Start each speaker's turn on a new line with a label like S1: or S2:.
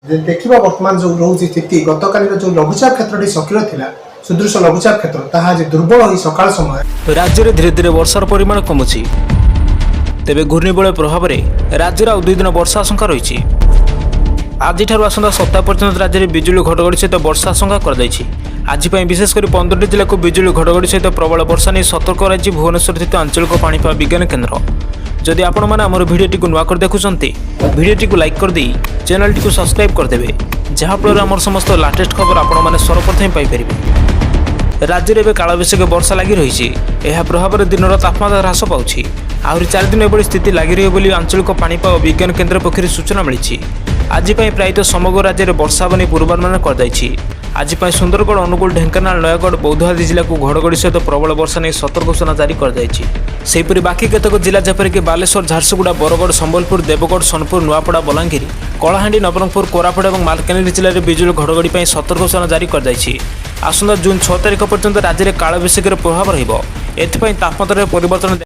S1: देखा बर्तमान जो रोचे स्थिति गतकाल जो लघुचाप क्षेत्र सक्रिय था सुदृश लघुचाप क्षेत्र ताहा दुर्बल हो सकाल समय
S2: राज्य में धीरे धीरे वर्षार परिमाण कमुची तेबे घूर्णिबलय प्रभाव में राज्यर आउ 2 दिन वर्षा आशंका रही। आज आसंता सप्ताह पर्यंत राज्य में बिजुली घड़घड़ी सहित वर्षा आशंका कर आज विशेषकर 15 जिला को बिजुली घड़घड़ी सहित प्रबल वर्षा नहीं सतर्क कर भुवनेश्वर स्थित आंचलिक पाणीपाग विज्ञान केन्द्र। जदि आपण मैंने आम भिडियोटी को नुआ कर देखुं भिडियोटी को लाइक कर दी चैनल टी को सब्सक्राइब करदे जहाँफल आम समस्त लाटेस्ट खबर आपण मैंने सर्वप्रथम पाइपर। राज्य में कालबैशाखी वर्षा लगी रही प्रभाव में दिन तापमात्रा ह्रास पाँच आहरी 4 दिन एभली स्थिति लगी रही आंचलिक पाणीपाग विज्ञान केन्द्र पक्षर सूचना मिली। आज प्रायतः समग्र राज्य में वर्षा बनी पूर्वानुमान कर आज सुंदरगढ़ अनुगुल ढेंकानाल नयगढ़ बौद्ध आदि जिला को घड़घड़ी सहित प्रबल वर्षा नहीं सतर्क सूचना जारी कर बाकी केतक जिला जपरिक बालेश्वर झारसुगुड़ा बरगढ़ संबलपुर देवगढ़ सोनपुर नुआपड़ा बलांगीर कलाहांडी नवरंगपुर कोरापुट और मालकानगिरी जिले में बिजुली घड़घड़ी सतर्क सूचना जारी कर आसंता जून 6 तारिख पर्यंत राज्य में कालबैशाखीर प्रभाव रही तापमात्रा परिवर्तन